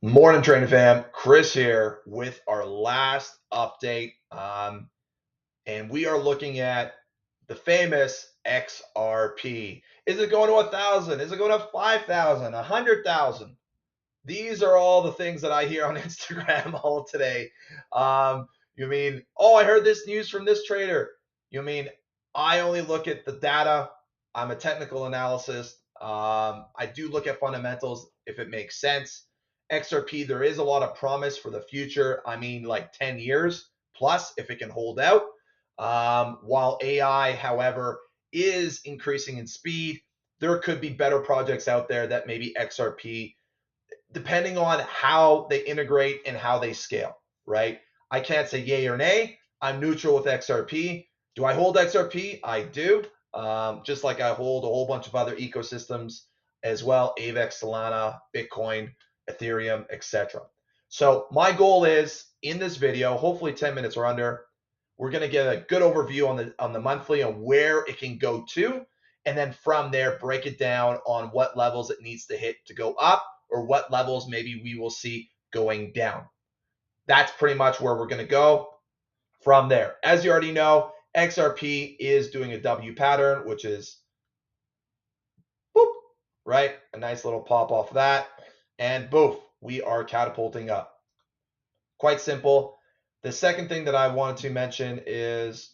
Morning, Trainer Fam. Kris here with our last update. And we are looking at the famous XRP. Is it going to 1,000? Is it going to 5,000? 100,000? These are all the things that I hear on Instagram all today. You mean, oh, I heard this news from this trader. You mean, I only look at the data. I'm a technical analyst. I do look at fundamentals if it makes sense. XRP, there is a lot of promise for the future. I mean, like 10 years plus if it can hold out. While AI, however, is increasing in speed, there could be better projects out there that maybe XRP, depending on how they integrate and how they scale, right? I can't say yay or nay. I'm neutral with XRP. Do I hold XRP? I do. Just like I hold a whole bunch of other ecosystems as well, AVAX, Solana, Bitcoin, Ethereum, etc. So my goal is in this video, hopefully 10 minutes or under, we're going to get a good overview on the monthly and where it can go to, and then from there break it down on what levels it needs to hit to go up, or what levels maybe we will see going down. That's pretty much where we're going to go from there. As you already know, XRP is doing a W pattern, which is boop, right? A nice little pop off of that. And boof, we are catapulting up. Quite simple. The second thing that I wanted to mention is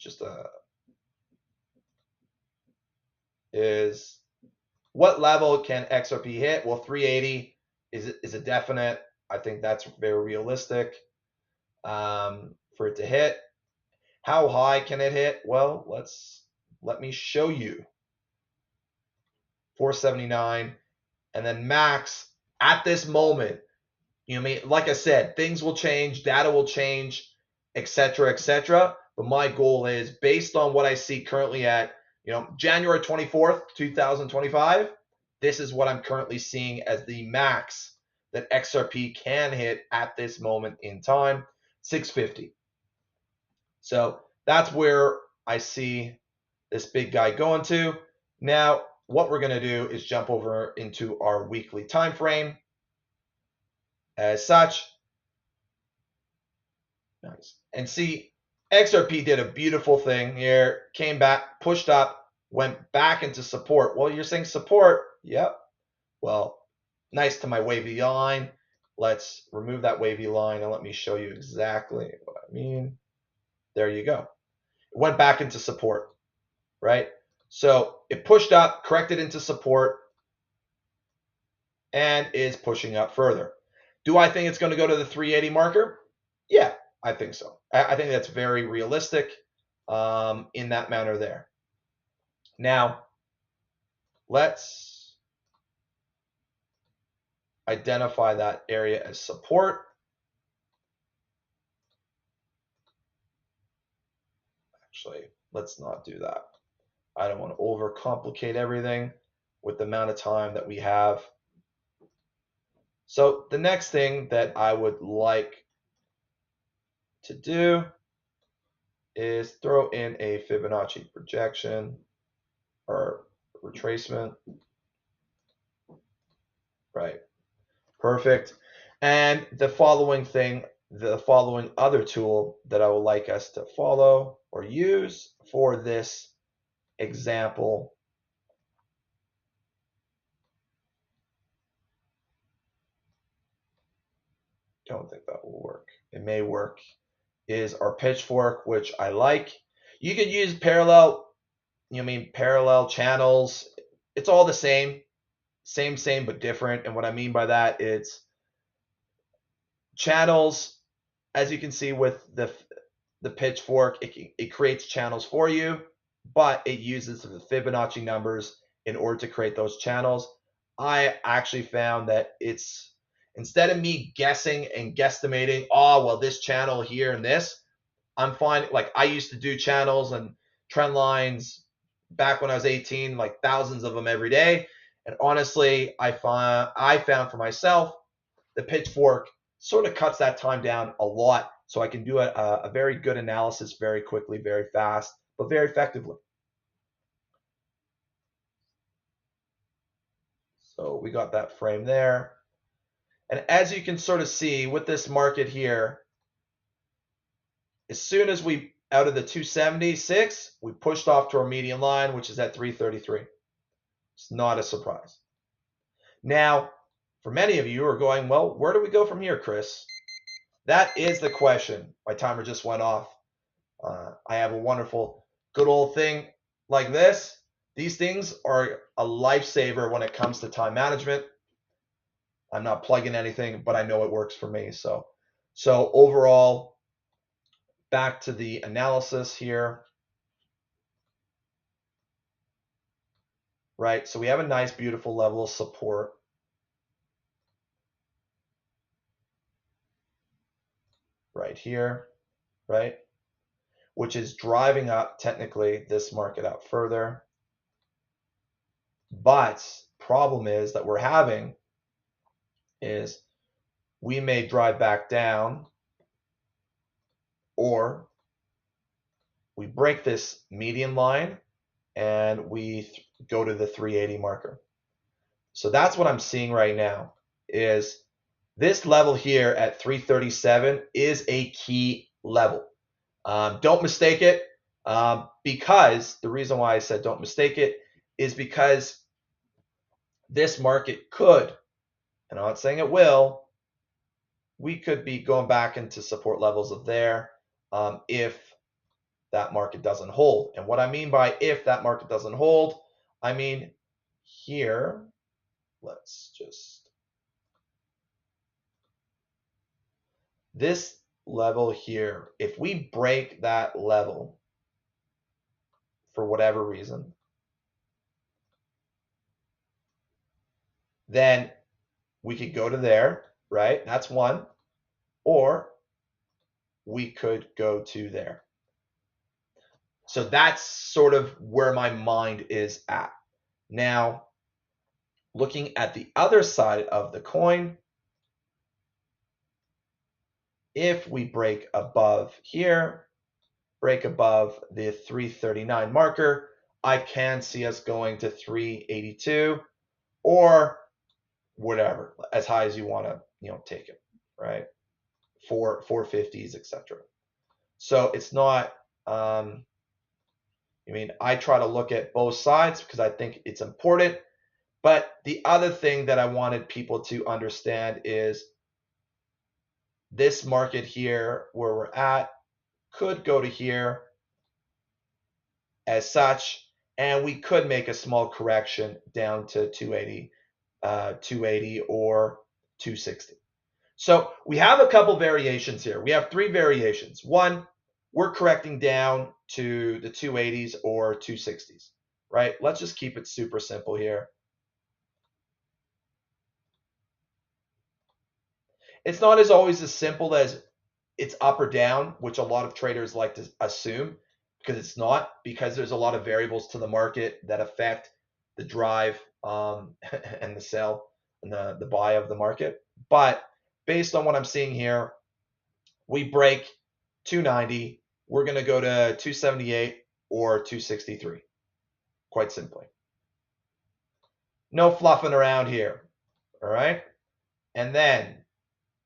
what level can XRP hit? Well, 380 is a definite. I think that's very realistic for it to hit. How high can it hit? Well, let me show you. 479, and then max at this moment. You know, like I said, things will change, data will change, etc., etc. But my goal is based on what I see currently at, January 24th, 2025. This is what I'm currently seeing as the max that XRP can hit at this moment in time, 650. So that's where I see this big guy going to. Now, what we're going to do is jump over into our weekly time frame. As such, nice. And see, XRP did a beautiful thing here, came back, pushed up, went back into support. Well, you're saying support. Yep. Well, nice to my wavy line. Let's remove that wavy line and let me show you exactly what I mean. There you go. It went back into support, right? So it pushed up, corrected into support, and is pushing up further. Do I think it's going to go to the 380 marker? Yeah, I think so. I think that's very realistic in that manner there. Now, let's identify that area as support. Actually, let's not do that. I don't want to overcomplicate everything with the amount of time that we have. So the next thing that I would like to do is throw in a Fibonacci projection or retracement. Right. Perfect. And the following other tool that I would like us to follow or use for this example don't think that will work. It may work. Is our pitchfork, which I like. You could use parallel channels. It's all the same, but different. And what I mean by that, it's channels. As you can see with the pitchfork, it creates channels for you, but it uses the Fibonacci numbers in order to create those channels. I actually found that it's, instead of me guessing and guesstimating, oh, well, this channel here and this, I'm fine. Like I used to do channels and trend lines back when I was 18, like thousands of them every day. And honestly, I found for myself, the pitchfork sort of cuts that time down a lot, so I can do a very good analysis very quickly, very fast, but very effectively. So we got that frame there. And as you can sort of see with this market here, as soon as we out of the 276, we pushed off to our median line, which is at 333. It's not a surprise. Now, for many of you who are going, well, where do we go from here, Kris? That is the question. My timer just went off. I have a wonderful, good old thing like this. These things are a lifesaver when it comes to time management. I'm not plugging anything, but I know it works for me. So overall, back to the analysis here. Right, so we have a nice, beautiful level of support. Right here, right? Which is driving up, technically, this market up further. But problem is that we're having is we may drive back down, or we break this median line and we go to the 380 marker. So that's what I'm seeing right now, is this level here at 337 is a key level. Don't mistake it, because the reason why I said don't mistake it is because this market could, and I'm not saying it will, we could be going back into support levels of there if that market doesn't hold. And what I mean by if that market doesn't hold, I mean here, let's just, this level here, if we break that level for whatever reason, then we could go to there, right? That's one. Or we could go to there. So that's sort of where my mind is at. Now, looking at the other side of the coin, if we break above here, break above the 339 marker, I can see us going to 382 or whatever, as high as you want to, take it, right? 450s, etc. So it's not, I try to look at both sides because I think it's important. But the other thing that I wanted people to understand is this market here where we're at could go to here as such, and we could make a small correction down to 280 or 260. So we have a couple variations here. We have three variations. One, we're correcting down to the 280s or 260s, right? Let's just keep it super simple here. It's not as always as simple as it's up or down, which a lot of traders like to assume, because it's not, because there's a lot of variables to the market that affect the drive and the sell and the buy of the market. But based on what I'm seeing here, we break 290, we're going to go to 278 or 263, quite simply. No fluffing around here, all right? And then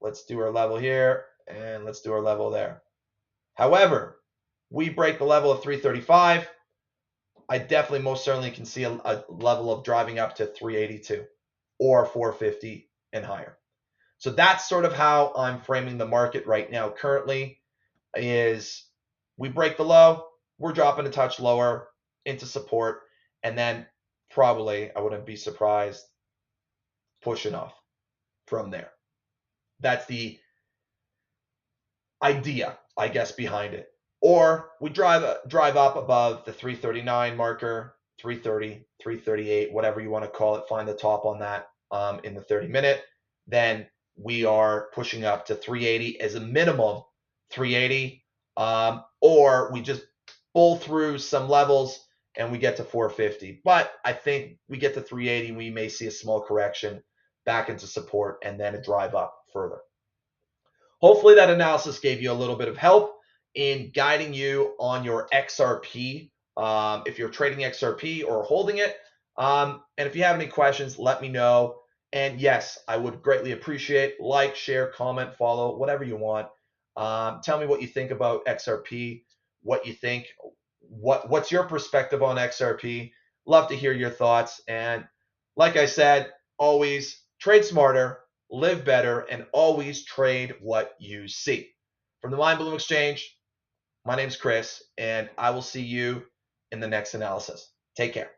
let's do our level here, and let's do our level there. However, we break the level of 335, I definitely most certainly can see a level of driving up to 382 or 450 and higher. So that's sort of how I'm framing the market right now currently, is we break the low, we're dropping a touch lower into support, and then probably, I wouldn't be surprised, pushing off from there. That's the idea, I guess, behind it. Or we drive up above the 339 marker, 330, 338, whatever you want to call it, find the top on that in the 30-minute. Then we are pushing up to 380 as a minimum, 380, or we just pull through some levels and we get to 450. But I think we get to 380, we may see a small correction back into support and then a drive up further. Hopefully that analysis gave you a little bit of help in guiding you on your XRP, if you're trading XRP or holding it. And if you have any questions, let me know. And yes, I would greatly appreciate like, share, comment, follow, whatever you want. Tell me what you think about XRP, what you think, what's your perspective on XRP. Love to hear your thoughts. And like I said, always trade smarter, live better, and always trade what you see. From the Mindbloome Exchange, my name's Kris, and I will see you in the next analysis. Take care.